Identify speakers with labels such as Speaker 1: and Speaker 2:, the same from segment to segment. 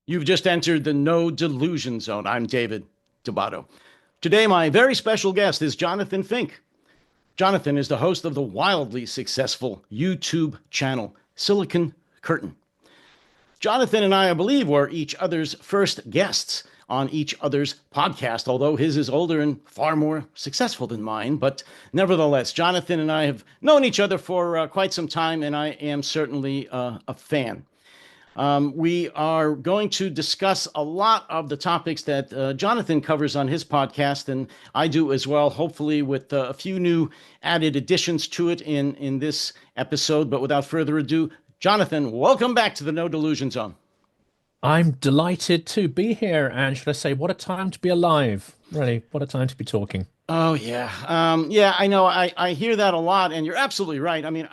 Speaker 1: You've just entered the No Delusion Zone. I'm David Dubato. Today, my very special guest is Jonathan Fink. Jonathan is the host of the wildly successful YouTube channel, Silicon Curtain. Jonathan and I believe, were each other's first guests on each other's podcast, although his is older and far more successful than mine. But nevertheless, Jonathan and I have known each other for quite some time, and I am certainly a fan. We are going to discuss a lot of the topics that Jonathan covers on his podcast, and I do as well, hopefully with a few new added additions to it in this episode. But without further ado, Jonathan, welcome back to the No Delusion Zone.
Speaker 2: I'm delighted to be here, and should I say, what a time to be alive. Really, what a time to be talking.
Speaker 1: Oh yeah, yeah. I know. I hear that a lot, and you're absolutely right. I mean,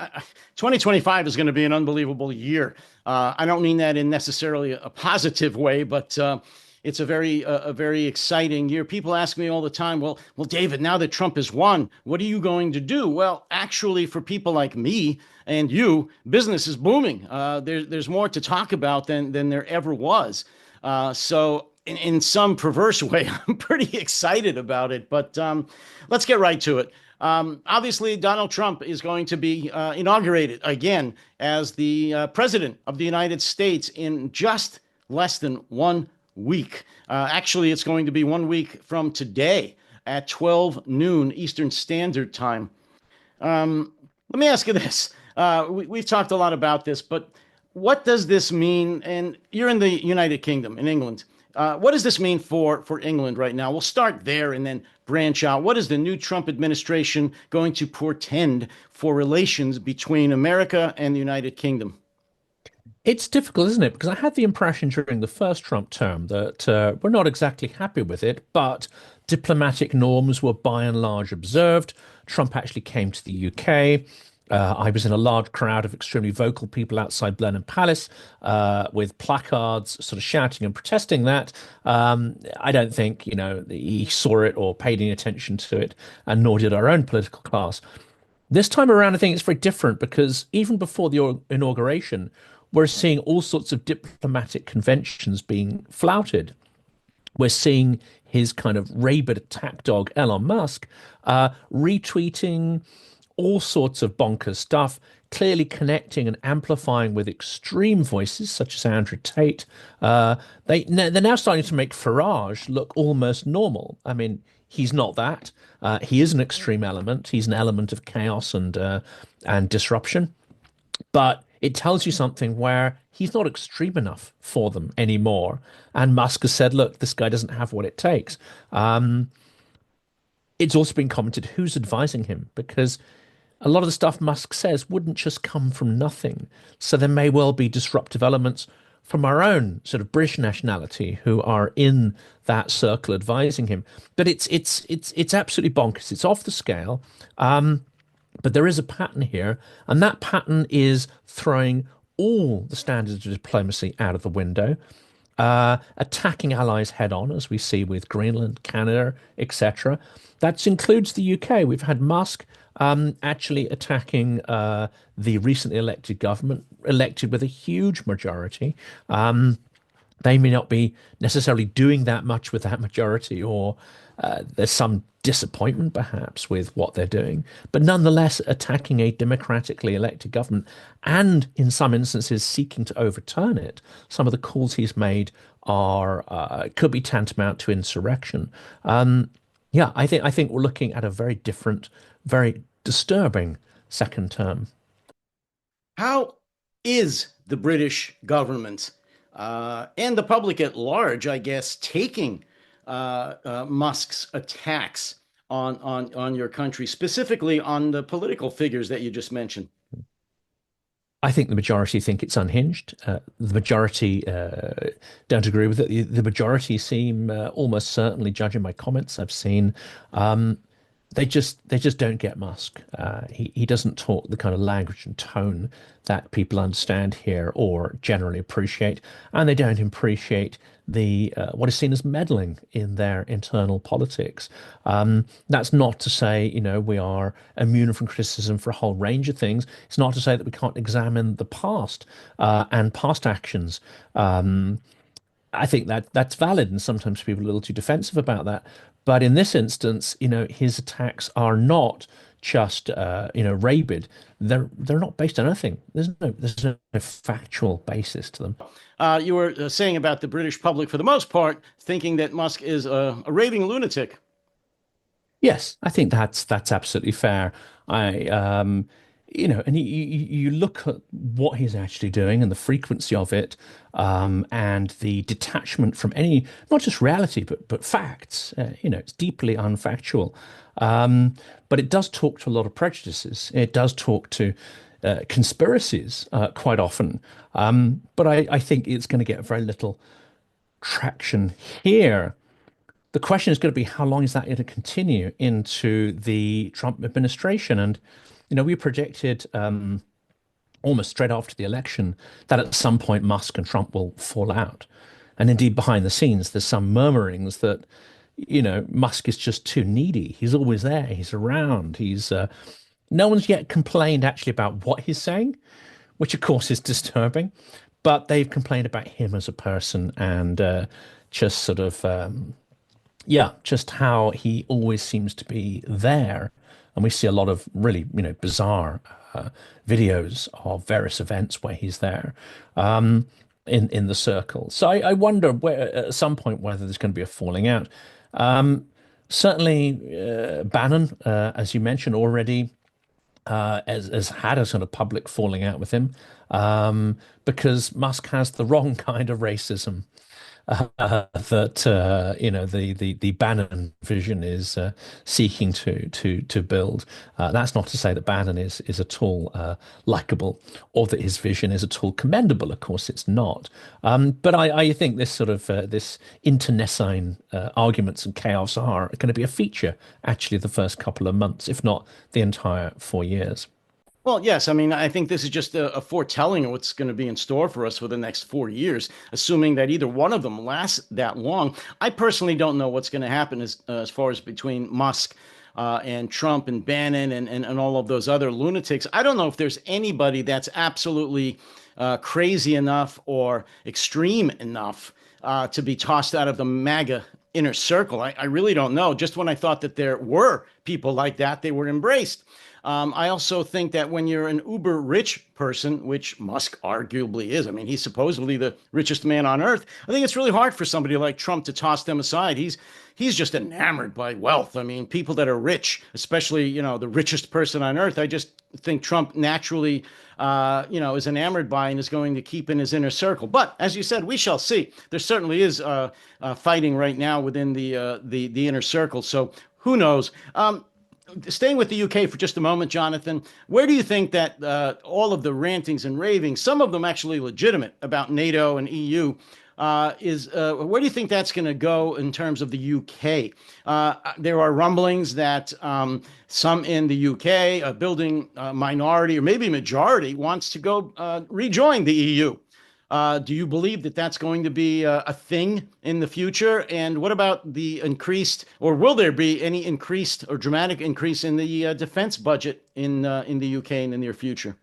Speaker 1: 2025 is going to be an unbelievable year. I don't mean that in necessarily a positive way, but it's a very exciting year. People ask me all the time, well, David, now that Trump has won, what are you going to do? Well, actually, for people like me and you, business is booming. There's more to talk about than there ever was. So in some perverse way, I'm pretty excited about it. But let's get right to it. Obviously, Donald Trump is going to be inaugurated again as the president of the United States in just less than 1 week. Actually, it's going to be 1 week from today at 12 noon Eastern Standard Time. Let me ask you this. We've talked a lot about this, but what does this mean? And you're in the United Kingdom, in England. What does this mean for England right now? We'll start there and then branch out. What is the new Trump administration going to portend for relations between America and the United Kingdom?
Speaker 2: It's difficult, isn't it? Because I had the impression during the first Trump term that we're not exactly happy with it, but diplomatic norms were by and large observed. Trump actually came to the UK. I was in a large crowd of extremely vocal people outside Blenheim Palace with placards sort of shouting and protesting that. I don't think, he saw it or paid any attention to it, and nor did our own political class. This time around, I think it's very different because even before the inauguration, we're seeing all sorts of diplomatic conventions being flouted. We're seeing his kind of rabid attack dog, Elon Musk, retweeting all sorts of bonkers stuff, clearly connecting and amplifying with extreme voices such as Andrew Tate. They're now starting to make Farage look almost normal. I mean, he's not that. He is an extreme element. He's an element of chaos and disruption. But it tells you something where he's not extreme enough for them anymore. And Musk has said, look, this guy doesn't have what it takes. It's also been commented who's advising him, because a lot of the stuff Musk says wouldn't just come from nothing. So there may well be disruptive elements from our own sort of British nationality who are in that circle advising him. But it's absolutely bonkers. It's off the scale. But there is a pattern here, and that pattern is throwing all the standards of diplomacy out of the window, attacking allies head on, as we see with Greenland, Canada, etc. That includes the UK. We've had Musk actually attacking the recently elected government, elected with a huge majority. They may not be necessarily doing that much with that majority, or there's some disappointment perhaps with what they're doing, but nonetheless attacking a democratically elected government and in some instances seeking to overturn it. Some of the calls he's made are could be tantamount to insurrection. Yeah, I think we're looking at a very different, very disturbing second term.
Speaker 1: How is the British government and the public at large, I guess, taking Musk's attacks on your country, specifically on the political figures that you just mentioned?
Speaker 2: I think the majority think it's unhinged. The majority don't agree with it. The majority seem almost certainly, judging my comments I've seen, they just don't get Musk. He doesn't talk the kind of language and tone that people understand here or generally appreciate, and they don't appreciate the what is seen as meddling in their internal politics. That's not to say, we are immune from criticism for a whole range of things. It's not to say that we can't examine the past and past actions. I think that that's valid, and sometimes people are a little too defensive about that. But in this instance, his attacks are not just rabid. They're not based on anything. There's no factual basis to them.
Speaker 1: You were saying about the British public, for the most part, thinking that Musk is a raving lunatic.
Speaker 2: Yes, I think that's absolutely fair. I and you look at what he's actually doing and the frequency of it, and the detachment from any not just reality but facts. It's deeply unfactual, but it does talk to a lot of prejudices. It does talk to conspiracies quite often. But I think it's going to get very little traction here. The question is going to be how long is that going to continue into the Trump administration? And, we predicted almost straight after the election that at some point Musk and Trump will fall out. And indeed, behind the scenes, there's some murmurings that, Musk is just too needy. He's always there. He's around. No one's yet complained actually about what he's saying, which of course is disturbing, but they've complained about him as a person and just sort of just how he always seems to be there. And we see a lot of really, bizarre videos of various events where he's there in the circle. So I wonder at some point whether there's going to be a falling out. Certainly, Bannon, as you mentioned already, has had a sort of public falling out with him because Musk has the wrong kind of racism that the Bannon vision is seeking to build. That's not to say that Bannon is at all likable or that his vision is at all commendable. Of course, it's not. But I think this sort of this internecine arguments and chaos are going to be a feature actually the first couple of months, if not the entire 4 years.
Speaker 1: Well, yes. I mean, I think this is just a foretelling of what's going to be in store for us for the next 4 years, assuming that either one of them lasts that long. I personally don't know what's going to happen as far as between Musk and Trump and Bannon and all of those other lunatics. I don't know if there's anybody that's absolutely crazy enough or extreme enough to be tossed out of the MAGA inner circle. I really don't know. Just when I thought that there were people like that, they were embraced. I also think that when you're an uber rich person, which Musk arguably is, I mean, he's supposedly the richest man on earth. I think it's really hard for somebody like Trump to toss them aside. He's just enamored by wealth. I mean, people that are rich, especially, the richest person on earth, I just think Trump naturally, is enamored by and is going to keep in his inner circle. But as you said, we shall see. There certainly is fighting right now within the inner circle. So who knows? Staying with the UK for just a moment, Jonathan, where do you think that all of the rantings and ravings, some of them actually legitimate about NATO and EU, where do you think that's going to go in terms of the UK? There are rumblings that some in the UK, a building minority or maybe majority, wants to go rejoin the EU. Do you believe that that's going to be a thing in the future? And what about the increased, or will there be any increased or dramatic increase in the defense budget in the UK in the near future?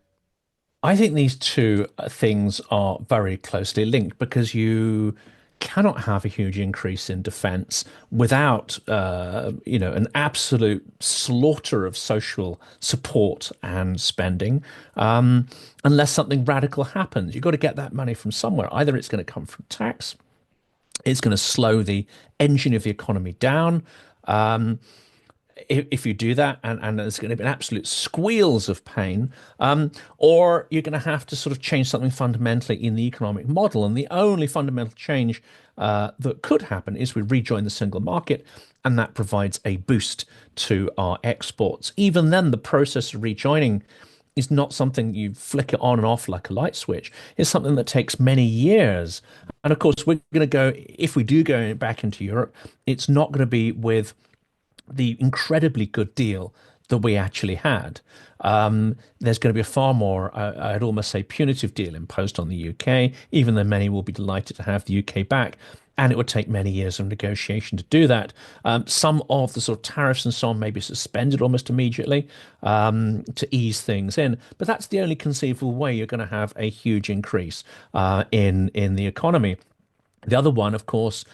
Speaker 2: I think these two things are very closely linked because you cannot have a huge increase in defense without, an absolute slaughter of social support and spending, unless something radical happens. You've got to get that money from somewhere. Either it's going to come from tax, it's going to slow the engine of the economy down. If you do that, and there's going to be an absolute squeals of pain, or you're going to have to sort of change something fundamentally in the economic model. And the only fundamental change that could happen is we rejoin the single market, and that provides a boost to our exports. Even then, the process of rejoining is not something you flick it on and off like a light switch. It's something that takes many years. And of course, we're going to go, if we do go back into Europe, it's not going to be with the incredibly good deal that we actually had. There's going to be a far more, I'd almost say, punitive deal imposed on the UK, even though many will be delighted to have the UK back. And it would take many years of negotiation to do that. Some of the sort of tariffs and so on may be suspended almost immediately to ease things in. But that's the only conceivable way you're going to have a huge increase in the economy. The other one, of course,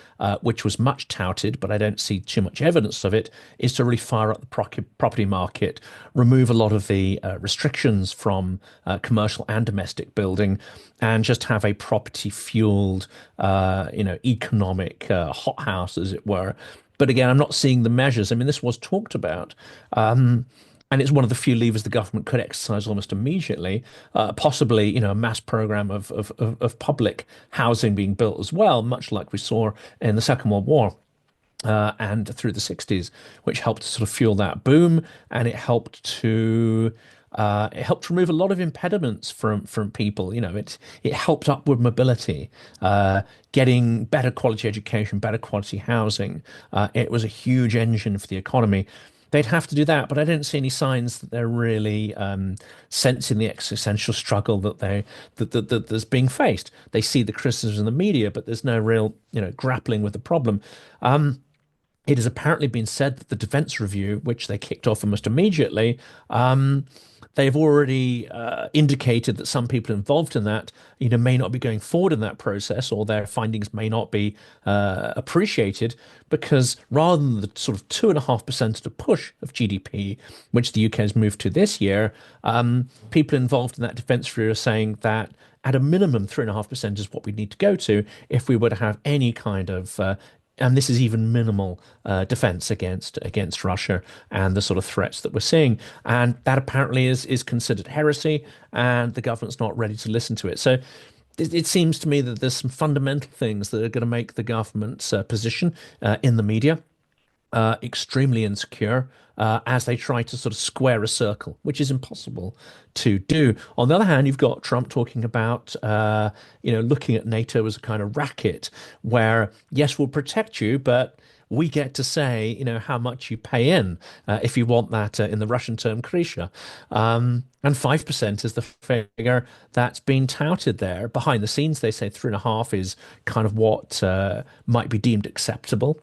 Speaker 2: which was much touted, but I don't see too much evidence of it, is to really fire up the property market, remove a lot of the restrictions from commercial and domestic building, and just have a property-fueled, economic hothouse, as it were. But again, I'm not seeing the measures. I mean, this was talked about. And it's one of the few levers the government could exercise almost immediately, possibly, a mass program of public housing being built as well, much like we saw in the Second World War. And through the 60s, which helped to sort of fuel that boom, and it helped remove a lot of impediments from people. It helped upward mobility, getting better quality education, better quality housing. It was a huge engine for the economy. They'd have to do that, but I don't see any signs that they're really sensing the existential struggle that that's being faced. They see the criticism in the media, but there's no real, grappling with the problem. It has apparently been said that the defense review, which they kicked off almost immediately, they've already indicated that some people involved in that, may not be going forward in that process, or their findings may not be appreciated, because rather than the sort of 2.5% to push of GDP, which the UK has moved to this year, people involved in that defense review are saying that at a minimum 3.5% is what we need to go to if we were to have any kind of and this is even minimal defense against Russia and the sort of threats that we're seeing. And that apparently is considered heresy, and the government's not ready to listen to it. So it seems to me that there's some fundamental things that are going to make the government's position in the media extremely insecure as they try to sort of square a circle, which is impossible to do. On the other hand, you've got Trump talking about, looking at NATO as a kind of racket where, yes, we'll protect you, but we get to say, how much you pay in, if you want that in the Russian term, krisha. And 5% is the figure that's been touted there. Behind the scenes, they say 3.5 is kind of what might be deemed acceptable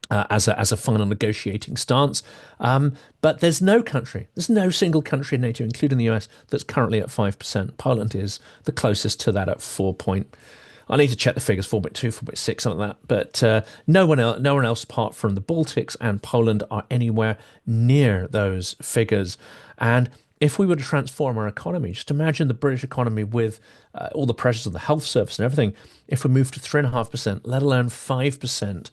Speaker 2: as a final negotiating stance. But there's no single country in NATO, including the US, that's currently at 5%. Poland is the closest to that at 4 I need to check the figures, 4.2, 4.6, something like that. But no one else apart from the Baltics and Poland are anywhere near those figures. And if we were to transform our economy, just imagine the British economy with all the pressures of the health service and everything. If we move to 3.5%, let alone 5%,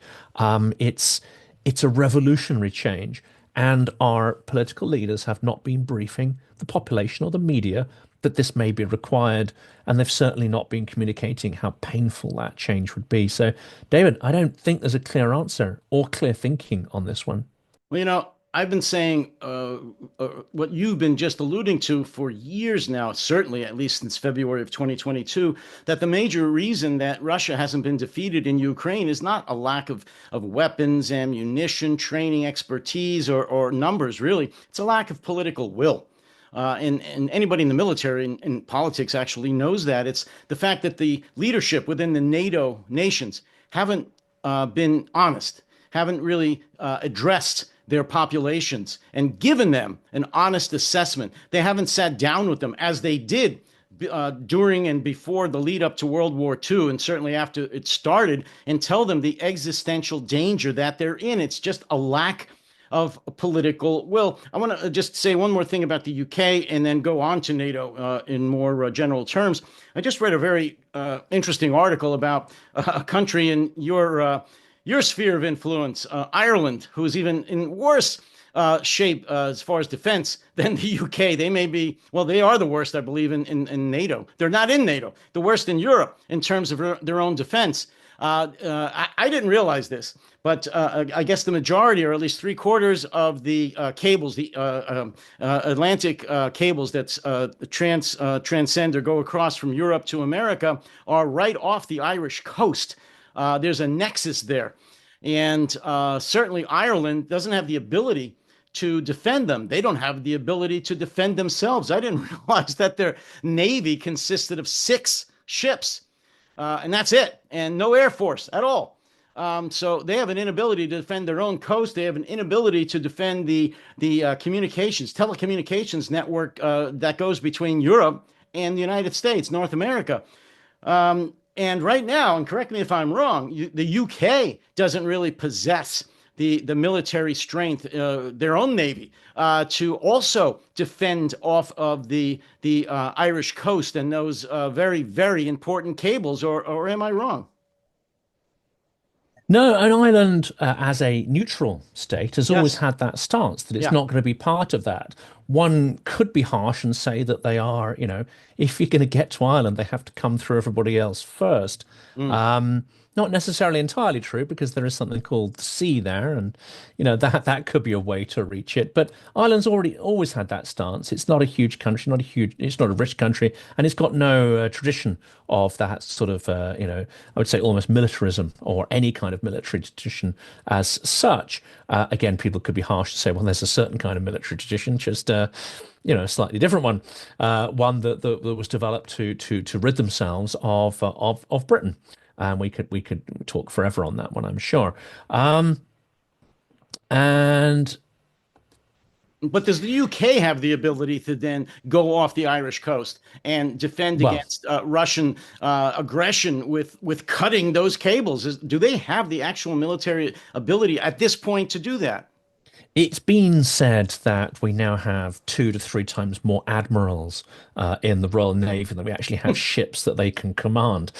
Speaker 2: it's a revolutionary change. And our political leaders have not been briefing the population or the media that this may be required, and they've certainly not been communicating how painful that change would be. So, David, I don't think there's a clear answer or clear thinking on this one.
Speaker 1: Well, I've been saying what you've been just alluding to for years now, certainly at least since February of 2022, that the major reason that Russia hasn't been defeated in Ukraine is not a lack of weapons, ammunition, training, expertise, or numbers, really. It's a lack of political will. And anybody in the military and politics actually knows that. It's the fact that the leadership within the NATO nations haven't been honest, haven't really addressed their populations and given them an honest assessment. They haven't sat down with them as they did during and before the lead up to World War II, and certainly after it started, and tell them the existential danger that they're in. It's just a lack of political will. I want to just say one more thing about the UK and then go on to NATO in more general terms. I just read a very interesting article about a country in your sphere of influence, Ireland, who is even in worse shape as far as defense than the UK. They may be, well, they are the worst, I believe, in NATO. They're not in NATO. The worst in Europe in terms of their own defense. I didn't realize this, but I guess the majority, or at least 3/4 of the cables, the Atlantic cables that transcend or go across from Europe to America, are right off the Irish coast. There's a nexus there. And certainly Ireland doesn't have the ability to defend them. They don't have the ability to defend themselves. I didn't realize that their Navy consisted of 6 ships. And that's it. And no Air Force at all. So they have an inability to defend their own coast. They have an inability to defend the telecommunications network that goes between Europe and the United States, North America. And right now, and correct me if I'm wrong, the UK doesn't really possess the military strength, their own navy, to also defend off of the Irish coast and those very, very important cables. Or am I wrong?
Speaker 2: No, an island as a neutral state has always
Speaker 1: Yes.
Speaker 2: had that stance that it's
Speaker 1: Yeah.
Speaker 2: not going to be part of that. One could be harsh and say that they are, if you're going to get to Ireland, they have to come through everybody else first.
Speaker 1: Mm.
Speaker 2: Um, Not necessarily entirely true because there is something called the sea there, and that could be a way to reach it. But Ireland's already always had that stance. It's not a huge country, it's not a rich country, and it's got no tradition of that sort of, I would say almost militarism or any kind of military tradition as such. Again, people could be harsh to say, well, there's a certain kind of military tradition, just a slightly different one, one that was developed to rid themselves of Britain. And we could talk forever on that one, I'm sure. And
Speaker 1: But does the UK have the ability to then go off the Irish coast and defend
Speaker 2: well,
Speaker 1: against Russian aggression with cutting those cables? Do they have the actual military ability at this point to do that?
Speaker 2: it's been said that we now have 2 to 3 times more admirals in the Royal Navy than we actually have ships that they can command.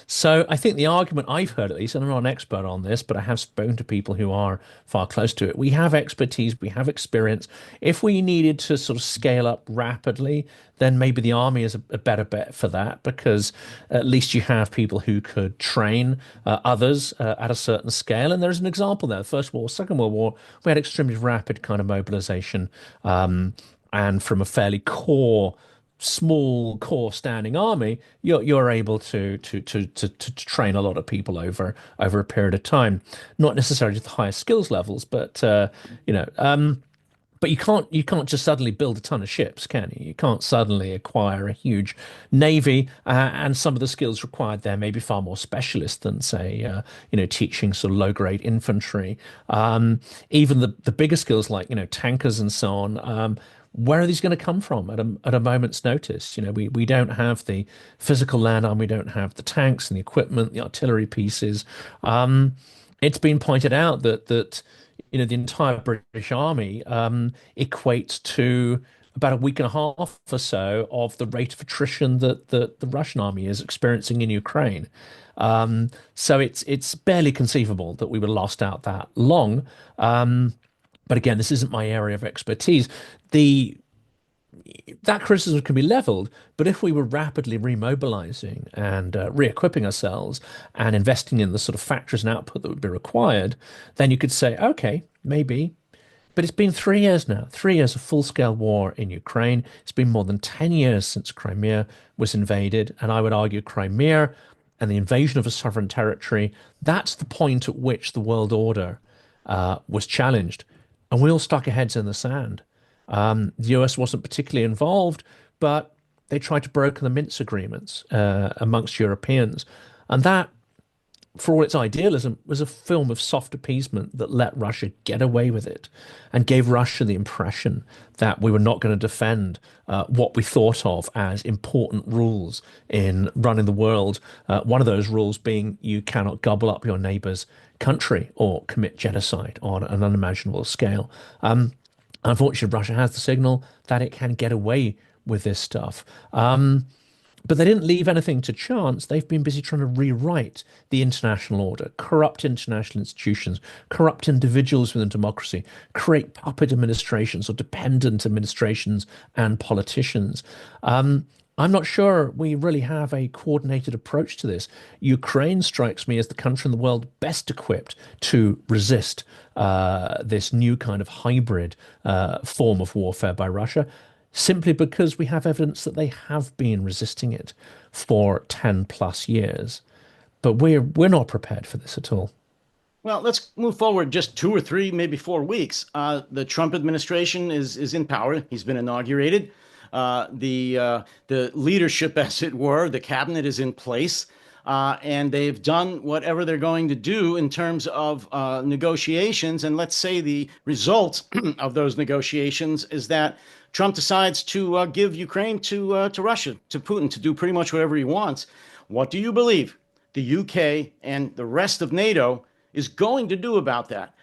Speaker 2: So I think the argument I've heard, at least, and I'm not an expert on this, but I have spoken to people who are far close to it. We have expertise, we have experience. If we needed to sort of scale up rapidly, then maybe the army is a better bet for that because at least you have people who could train others at a certain scale. And there's an example there. The First War, Second World War, we had extremely rapid kind of mobilization, and from a fairly small core standing army, you're able to train a lot of people over a period of time, not necessarily to the highest skills levels, but you know. But you can't just suddenly build a ton of ships, can you? You can't suddenly acquire a huge navy, and some of the skills required there may be far more specialist than, say, teaching sort of low-grade infantry. Even the bigger skills like tankers and so on. Where are these going to come from at a moment's notice? We don't have the physical land arm, we don't have the tanks and the equipment, the artillery pieces. It's been pointed out that the entire British Army equates to about a week and a half or so of the rate of attrition that the Russian army is experiencing in Ukraine. So it's barely conceivable that we were lost out that long. But again, this isn't my area of expertise. The That criticism can be leveled, but if we were rapidly remobilizing and re-equipping ourselves and investing in the sort of factories and output that would be required, then you could say, okay, maybe. But it's been 3 years now, 3 years of full-scale war in Ukraine. It's been more than 10 years since Crimea was invaded, and I would argue Crimea and the invasion of a sovereign territory, that's the point at which the world order was challenged. And we all stuck our heads in the sand. The US wasn't particularly involved, but they tried to broker the Minsk agreements amongst Europeans. And that, for all its idealism, was a film of soft appeasement that let Russia get away with it and gave Russia the impression that we were not going to defend what we thought of as important rules in running the world. One of those rules being you cannot gobble up your neighbor's country or commit genocide on an unimaginable scale. Unfortunately, Russia has the signal that it can get away with this stuff. But they didn't leave anything to chance. They've been busy trying to rewrite the international order, corrupt international institutions, corrupt individuals within democracy, create puppet administrations or dependent administrations and politicians. I'm not sure we really have a coordinated approach to this. Ukraine strikes me as the country in the world best equipped to resist this new kind of hybrid form of warfare by Russia, simply because we have evidence that they have been resisting it for 10 plus years. But we're not prepared for this at all.
Speaker 1: Well, let's move forward just 2 or 3, maybe 4 weeks. The Trump administration is in power. He's been inaugurated. The leadership, as it were, the cabinet is in place, and they've done whatever they're going to do in terms of negotiations. And let's say the result of those negotiations is that Trump decides to give Ukraine to Russia, to Putin, to do pretty much whatever he wants. What do you believe the UK and the rest of NATO is going to do about that?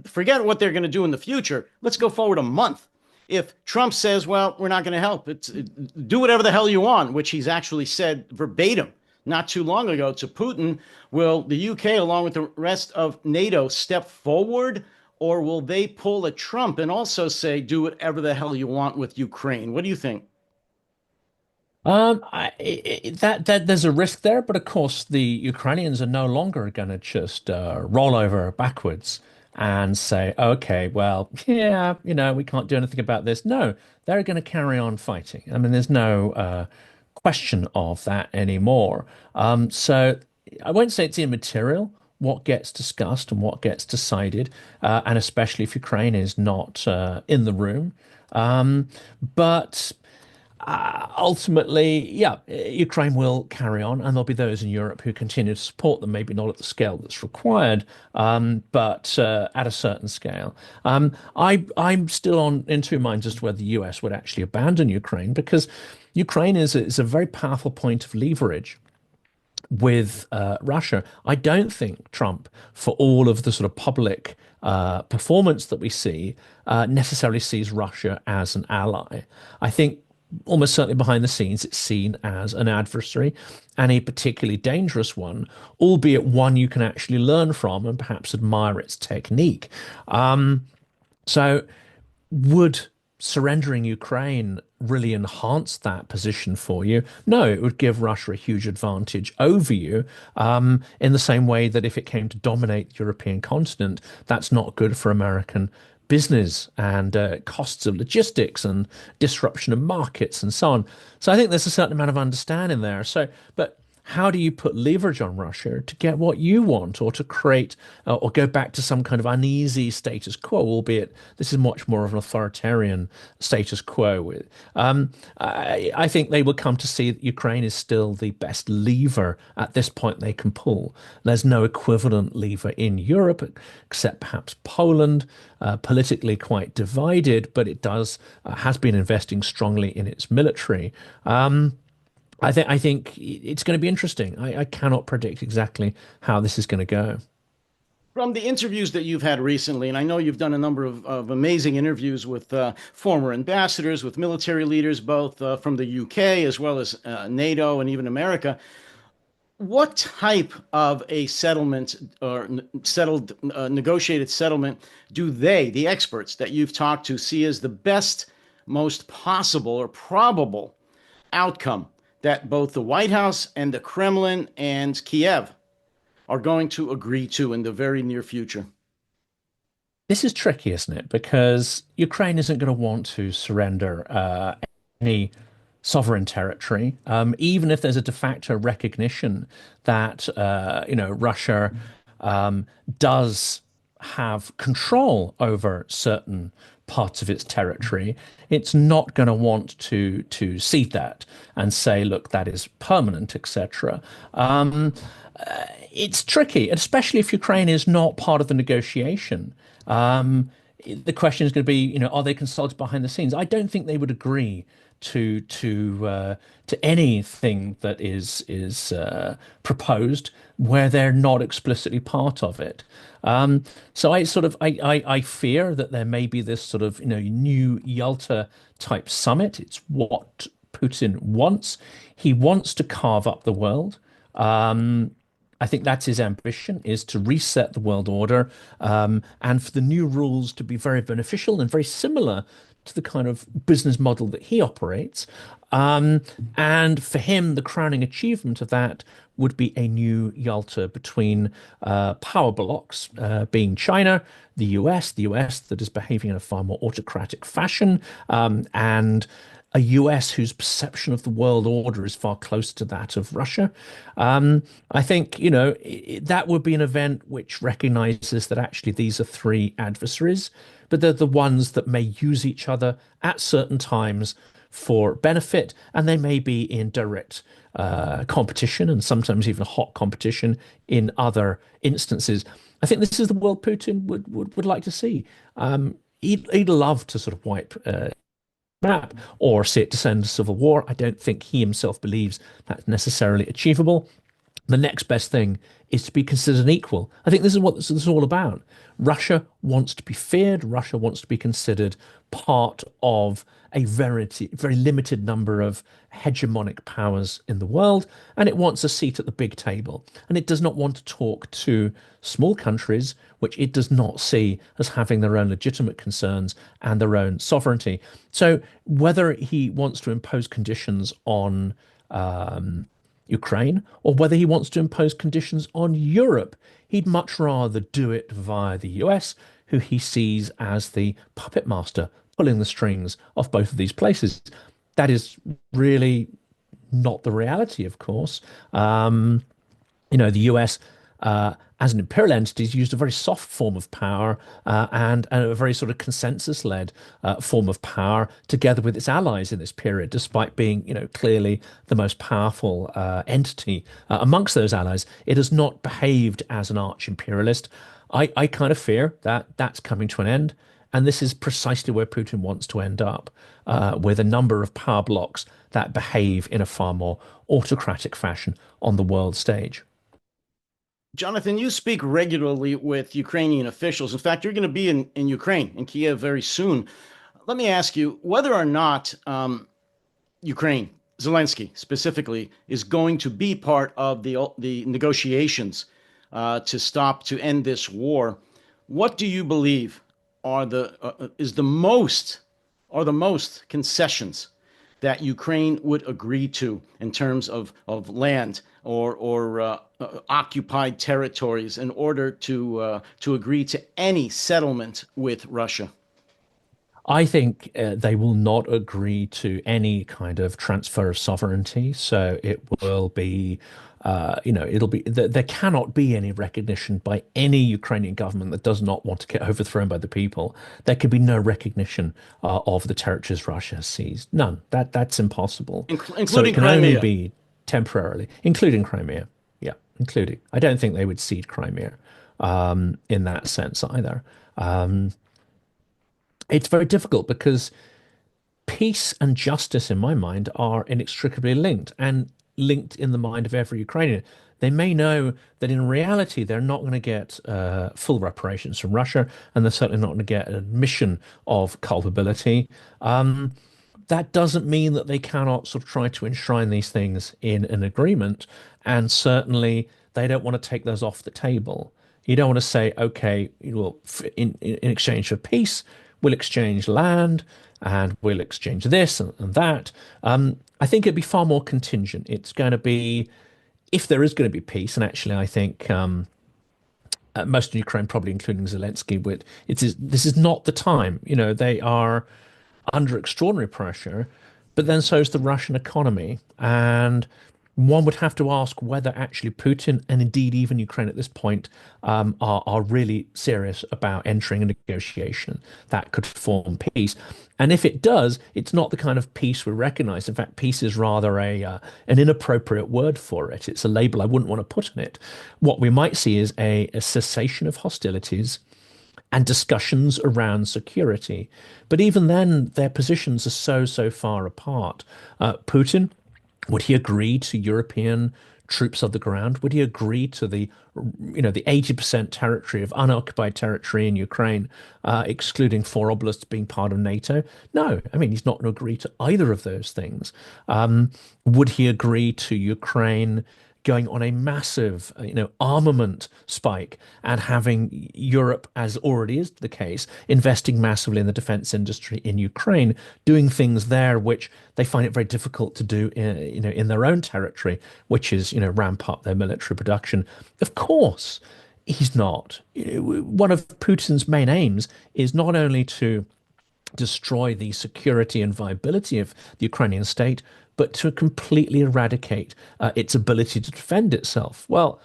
Speaker 1: Forget what they're going to do in the future. Let's go forward a month. If Trump says, well, we're not going to help, do whatever the hell you want, which he's actually said verbatim not too long ago to Putin, will the UK, along with the rest of NATO, step forward, or will they pull a Trump and also say, do whatever the hell you want with Ukraine? What do you think?
Speaker 2: That there's a risk there, but of course the Ukrainians are no longer going to just roll over backwards and say, okay, well, yeah, we can't do anything about this. No, they're going to carry on fighting. I mean, there's no question of that anymore. So I won't say it's immaterial what gets discussed and what gets decided, and especially if Ukraine is not in the room. But ultimately, yeah, Ukraine will carry on, and there'll be those in Europe who continue to support them, maybe not at the scale that's required, but at a certain scale. I'm still in two minds as to whether the US would actually abandon Ukraine, because Ukraine is a very powerful point of leverage with Russia. I don't think Trump, for all of the sort of public performance that we see, necessarily sees Russia as an ally. I think almost certainly behind the scenes, it's seen as an adversary, and a particularly dangerous one, albeit one you can actually learn from and perhaps admire its technique. So would surrendering Ukraine really enhance that position for you? No, it would give Russia a huge advantage over you, in the same way that if it came to dominate the European continent, that's not good for American business and costs of logistics and disruption of markets and so on. So I think there's a certain amount of understanding there. So, but how do you put leverage on Russia to get what you want, or to create or go back to some kind of uneasy status quo, albeit this is much more of an authoritarian status quo. With I think they will come to see that Ukraine is still the best lever at this point they can pull. There's no equivalent lever in Europe, except perhaps Poland, politically quite divided, but it does has been investing strongly in its military. I think it's going to be interesting. I cannot predict exactly how this is going to go.
Speaker 1: From the interviews that you've had recently, and I know you've done a number of amazing interviews with former ambassadors, with military leaders, both from the UK as well as NATO and even America, what type of a settlement or negotiated settlement do they, the experts that you've talked to, see as the best, most possible or probable outcome that both the White House and the Kremlin and Kiev are going to agree to in the very near future?
Speaker 2: This is tricky, isn't it? Because Ukraine isn't going to want to surrender any sovereign territory, even if there's a de facto recognition that Russia does have control over certain parts of its territory. It's not going to want to cede that and say, look, that is permanent, etc. It's tricky, especially if Ukraine is not part of the negotiation. The question is going to be, are they consulted behind the scenes? I don't think they would agree to anything that is proposed where they're not explicitly part of it. So I fear that there may be this sort of new Yalta type summit. It's what Putin wants. He wants to carve up the world. I think that's his ambition, is to reset the world order, and for the new rules to be very beneficial and very similar to the kind of business model that he operates. And for him, the crowning achievement of that would be a new Yalta between power blocks, being China, the US that is behaving in a far more autocratic fashion, and a US whose perception of the world order is far closer to that of Russia. I think, that would be an event which recognizes that actually these are three adversaries, but they're the ones that may use each other at certain times for benefit, and they may be in direct competition and sometimes even hot competition in other instances. I think this is the world Putin would like to see. He'd love to sort of wipe map or see it descend to civil war. I don't think he himself believes that's necessarily achievable. The next best thing is to be considered an equal. I think this is what this is all about. Russia wants to be feared. Russia wants to be considered part of a very limited number of hegemonic powers in the world, and it wants a seat at the big table. And it does not want to talk to small countries, which it does not see as having their own legitimate concerns and their own sovereignty. So whether he wants to impose conditions on Ukraine, or whether he wants to impose conditions on Europe. He'd much rather do it via the US, who he sees as the puppet master pulling the strings of both of these places. That is really not the reality, of course. The US, as an imperial entity, has used a very soft form of power and a very sort of consensus-led form of power together with its allies in this period, despite being, clearly the most powerful entity amongst those allies. It has not behaved as an arch-imperialist. I kind of fear that that's coming to an end. And this is precisely where Putin wants to end up, with a number of power blocks that behave in a far more autocratic fashion on the world stage.
Speaker 1: Jonathan, you speak regularly with Ukrainian officials. In fact, you're going to be in Ukraine, in Kiev, very soon. Let me ask you whether or not Ukraine, Zelensky specifically, is going to be part of the negotiations to end this war. What do you believe are the most concessions that Ukraine would agree to in terms of land or occupied territories in order to agree to any settlement with Russia?
Speaker 2: I think they will not agree to any kind of transfer of sovereignty. So it will be, there cannot be any recognition by any Ukrainian government that does not want to get overthrown by the people. There can be no recognition of the territories Russia has seized. None. That's impossible. So it
Speaker 1: Including
Speaker 2: can only
Speaker 1: Crimea.
Speaker 2: be temporarily, including Crimea. Yeah, including. I don't think they would cede Crimea in that sense either. It's very difficult because peace and justice, in my mind, are inextricably linked and linked in the mind of every Ukrainian. They may know that in reality they're not going to get full reparations from Russia, and they're certainly not going to get an admission of culpability. That doesn't mean that they cannot sort of try to enshrine these things in an agreement, and certainly they don't want to take those off the table. You don't want to say, okay, well, in exchange for peace, we'll exchange land and we'll exchange this and that. I think it'd be far more contingent. It's going to be, if there is going to be peace, and actually I think most of Ukraine, probably including Zelensky, this is not the time. They are under extraordinary pressure, but then so is the Russian economy. And one would have to ask whether actually Putin and indeed even Ukraine at this point are really serious about entering a negotiation that could form peace. And if it does, it's not the kind of peace we recognize. In fact, peace is rather an inappropriate word for it. It's a label I wouldn't want to put on it. What we might see is a cessation of hostilities and discussions around security. But even then, their positions are so far apart. Putin, would he agree to European troops on the ground? Would he agree to the 80% territory of unoccupied territory in Ukraine, excluding four oblasts being part of NATO? No, I mean, he's not going to agree to either of those things. Would he agree to Ukraine going on a massive, armament spike and having Europe, as already is the case, investing massively in the defense industry in Ukraine, doing things there which they find it very difficult to do, in their own territory, which is, ramp up their military production? Of course, he's not. One of Putin's main aims is not only to destroy the security and viability of the Ukrainian state, but to completely eradicate its ability to defend itself. Well,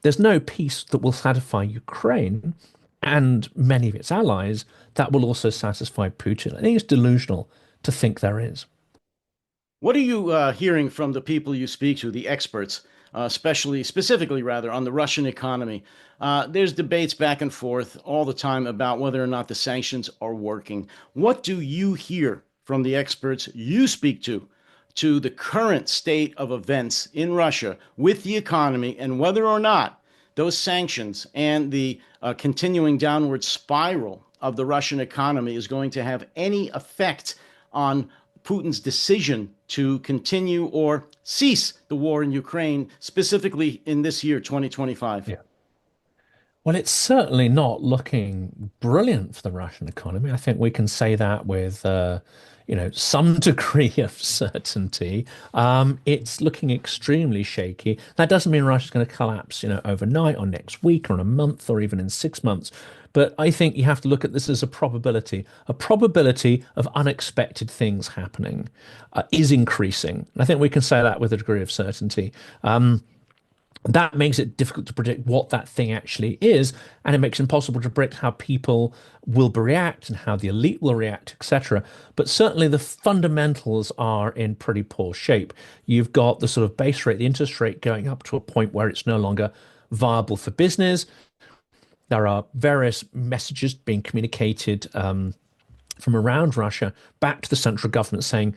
Speaker 2: there's no peace that will satisfy Ukraine and many of its allies that will also satisfy Putin. I think it's delusional to think there is.
Speaker 1: What are you hearing from the people you speak to, the experts, specifically rather, on the Russian economy? There's debates back and forth all the time about whether or not the sanctions are working. What do you hear from the experts you speak to the current state of events in Russia with the economy and whether or not those sanctions and the continuing downward spiral of the Russian economy is going to have any effect on Putin's decision to continue or cease the war in Ukraine, specifically in this year, 2025?
Speaker 2: Yeah. Well, it's certainly not looking brilliant for the Russian economy. I think we can say that with, some degree of certainty. It's looking extremely shaky. That doesn't mean Russia's going to collapse, overnight or next week or in a month or even in 6 months. But I think you have to look at this as a probability. A probability of unexpected things happening is increasing. I think we can say that with a degree of certainty. That makes it difficult to predict what that thing actually is, and it makes it impossible to predict how people will react and how the elite will react, etc. But certainly the fundamentals are in pretty poor shape. You've got the sort of base rate, the interest rate going up to a point where it's no longer viable for business. There are various messages being communicated from around Russia back to the central government saying,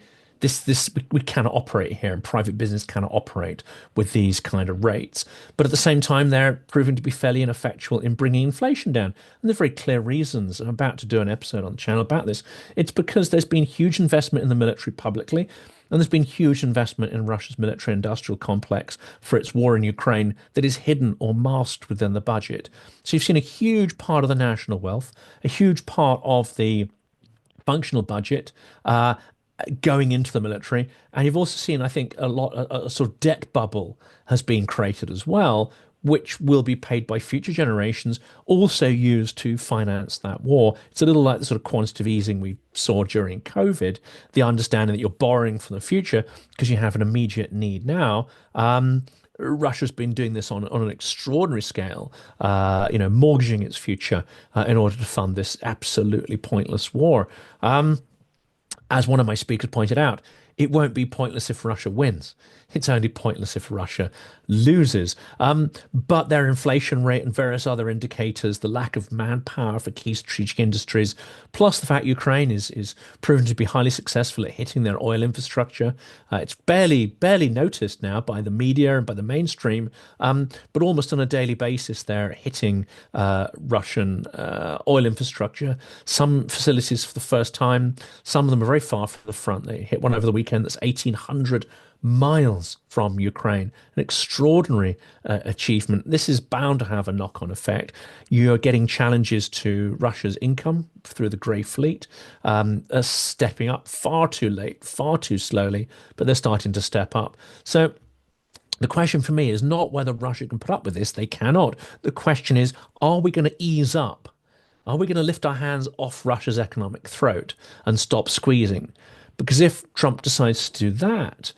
Speaker 2: we cannot operate here, and private business cannot operate with these kind of rates. But at the same time, they're proving to be fairly ineffectual in bringing inflation down. And there's very clear reasons. I'm about to do an episode on the channel about this. It's because there's been huge investment in the military publicly, and there's been huge investment in Russia's military industrial complex for its war in Ukraine that is hidden or masked within the budget. So you've seen a huge part of the national wealth, a huge part of the functional budget, going into the military. And you've also seen, I think, a sort of debt bubble has been created as well, which will be paid by future generations, also used to finance that war. It's a little like the sort of quantitative easing we saw during COVID, the understanding that you're borrowing from the future because you have an immediate need now. Russia's been doing this on an extraordinary scale, mortgaging its future in order to fund this absolutely pointless war. As one of my speakers pointed out, it won't be pointless if Russia wins. It's only pointless if Russia loses. But their inflation rate and various other indicators, the lack of manpower for key strategic industries, plus the fact Ukraine is proven to be highly successful at hitting their oil infrastructure. It's barely noticed now by the media and by the mainstream, but almost on a daily basis they're hitting Russian oil infrastructure. Some facilities for the first time, some of them are very far from the front. They hit one over the weekend that's 1,800 miles from Ukraine, an extraordinary achievement. This is bound to have a knock-on effect. You're getting challenges to Russia's income through the Grey Fleet, stepping up far too late, far too slowly, but they're starting to step up. So the question for me is not whether Russia can put up with this. They cannot. The question is, are we going to ease up? Are we going to lift our hands off Russia's economic throat and stop squeezing? Because if Trump decides to do that,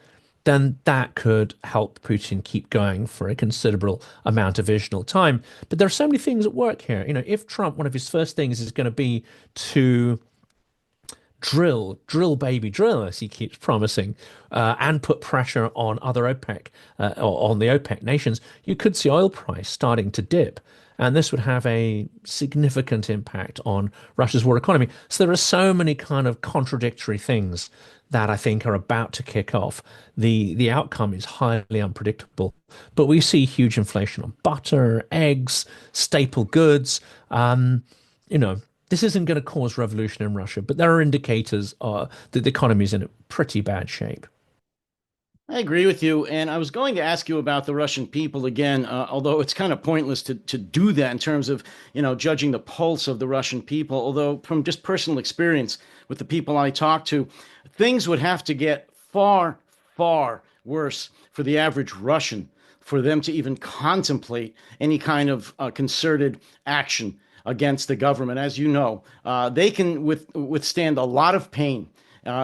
Speaker 2: then that could help Putin keep going for a considerable amount of additional time. But there are so many things at work here. If Trump, one of his first things is going to be to drill, baby, drill, as he keeps promising, and put pressure on other OPEC, or on the OPEC nations, you could see oil price starting to dip. And this would have a significant impact on Russia's war economy. So there are so many kind of contradictory things that I think are about to kick off. The outcome is highly unpredictable. But we see huge inflation on butter, eggs, staple goods. This isn't going to cause revolution in Russia, but there are indicators that the economy is in a pretty bad shape.
Speaker 1: I agree with you. And I was going to ask you about the Russian people again, although it's kind of pointless to do that in terms of, judging the pulse of the Russian people. Although from just personal experience with the people I talk to, things would have to get far, far worse for the average Russian for them to even contemplate any kind of concerted action against the government. As you know, they can withstand a lot of pain.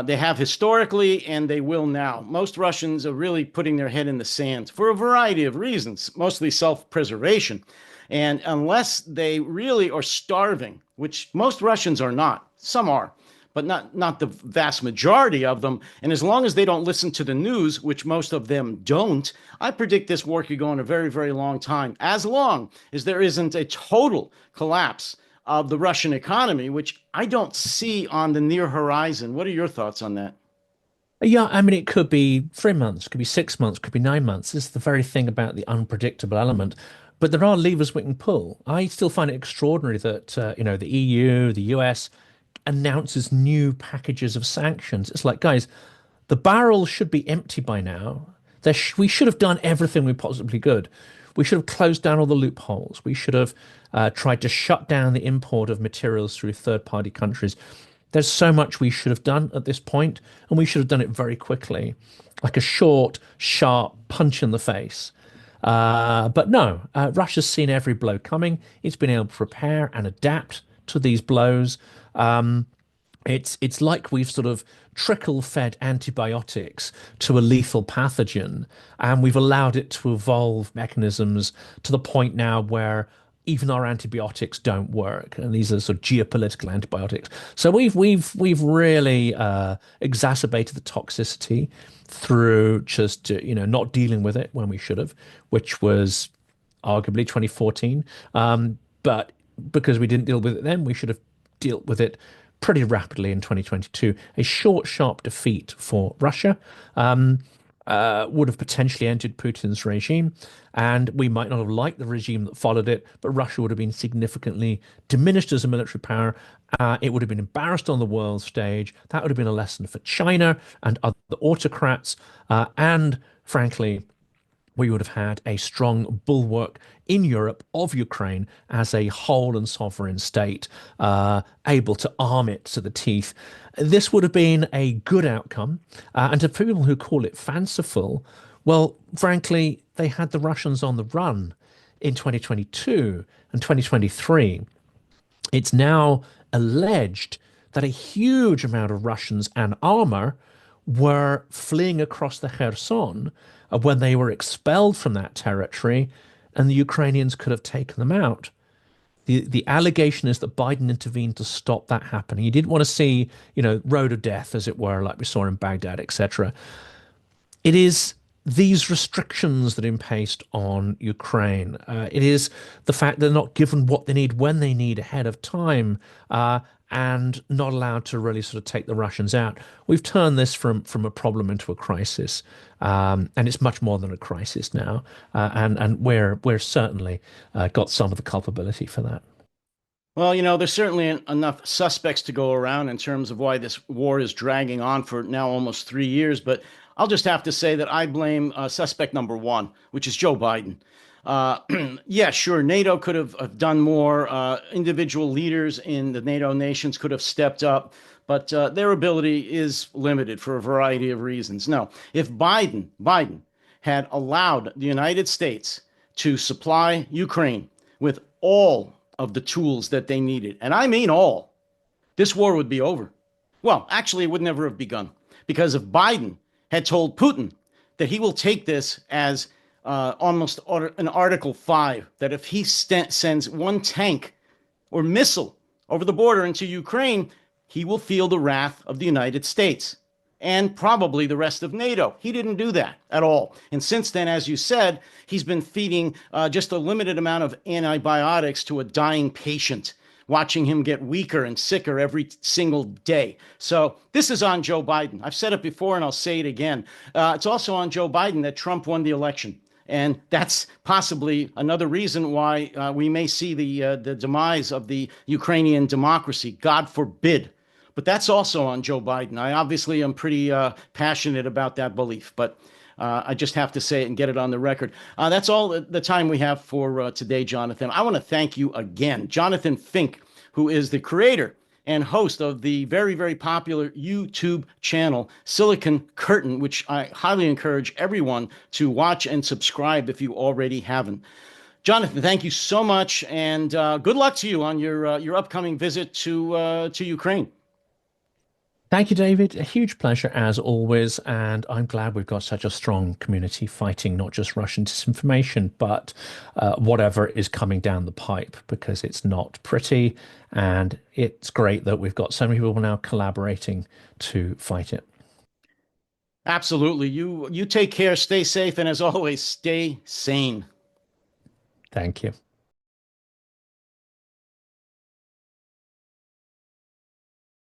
Speaker 1: They have historically, and they will now. Most Russians are really putting their head in the sand for a variety of reasons, mostly self-preservation. And unless they really are starving, which most Russians are not, some are, but not the vast majority of them. And as long as they don't listen to the news, which most of them don't, I predict this war could go on a very, very long time, as long as there isn't a total collapse of the Russian economy, which I don't see on the near horizon. What are your thoughts on that?
Speaker 2: Yeah, I mean, it could be 3 months, could be 6 months, could be 9 months. This is the very thing about the unpredictable element. But there are levers we can pull. I still find it extraordinary that, the EU, the US announces new packages of sanctions. It's like, guys, the barrel should be empty by now. We should have done everything we possibly could. We should have closed down all the loopholes. We should have tried to shut down the import of materials through third-party countries. There's so much we should have done at this point, and we should have done it very quickly, like a short, sharp punch in the face. But no, Russia's seen every blow coming. It's been able to prepare and adapt to these blows. It's like we've sort of trickle-fed antibiotics to a lethal pathogen, and we've allowed it to evolve mechanisms to the point now where even our antibiotics don't work, and these are sort of geopolitical antibiotics. So we've really exacerbated the toxicity through just not dealing with it when we should have, which was arguably 2014. But because we didn't deal with it then, we should have dealt with it pretty rapidly in 2022. A short, sharp defeat for Russia would have potentially ended Putin's regime, and we might not have liked the regime that followed it, but Russia would have been significantly diminished as a military power. It would have been embarrassed on the world stage. That would have been a lesson for China and other autocrats, and frankly, we would have had a strong bulwark in Europe of Ukraine as a whole and sovereign state, able to arm it to the teeth. This would have been a good outcome. And to people who call it fanciful, well, frankly, they had the Russians on the run in 2022 and 2023. It's now alleged that a huge amount of Russians and armor were fleeing across the Kherson when they were expelled from that territory, and the Ukrainians could have taken them out. The allegation is that Biden intervened to stop that happening. He didn't want to see, road of death, as it were, like we saw in Baghdad, etc. It is these restrictions that imposed on Ukraine. It is the fact they're not given what they need when they need ahead of time, and not allowed to really sort of take the Russians out. We've turned this from a problem into a crisis, and it's much more than a crisis now. And we're certainly got some of the culpability for that.
Speaker 1: Well, there's certainly enough suspects to go around in terms of why this war is dragging on for now almost 3 years. But I'll just have to say that I blame suspect number one, which is Joe Biden. Yeah, sure, NATO could have done more. Individual leaders in the NATO nations could have stepped up, but their ability is limited for a variety of reasons. No, if Biden had allowed the United States to supply Ukraine with all of the tools that they needed, and I mean all, this war would be over. Well, actually, it would never have begun, because if Biden had told Putin that he will take this as almost an Article 5, that if he sends one tank or missile over the border into Ukraine, he will feel the wrath of the United States and probably the rest of NATO. He didn't do that at all. And since then, as you said, he's been feeding just a limited amount of antibiotics to a dying patient, watching him get weaker and sicker every single day. So this is on Joe Biden. I've said it before and I'll say it again. It's also on Joe Biden that Trump won the election. And that's possibly another reason why we may see the demise of the Ukrainian democracy. God forbid. But that's also on Joe Biden. I obviously am pretty passionate about that belief, but I just have to say it and get it on the record. That's all the time we have for today, Jonathan. I want to thank you again, Jonathan Fink, who is the creator and host of the very, very popular YouTube channel, Silicon Curtain, which I highly encourage everyone to watch and subscribe if you already haven't. Jonathan, thank you so much, and good luck to you on your upcoming visit to Ukraine.
Speaker 2: Thank you, David. A huge pleasure as always, and I'm glad we've got such a strong community fighting not just Russian disinformation, but whatever is coming down the pipe, because it's not pretty, and it's great that we've got so many people now collaborating to fight it.
Speaker 1: Absolutely. You take care, stay safe, and as always, stay sane.
Speaker 2: Thank you.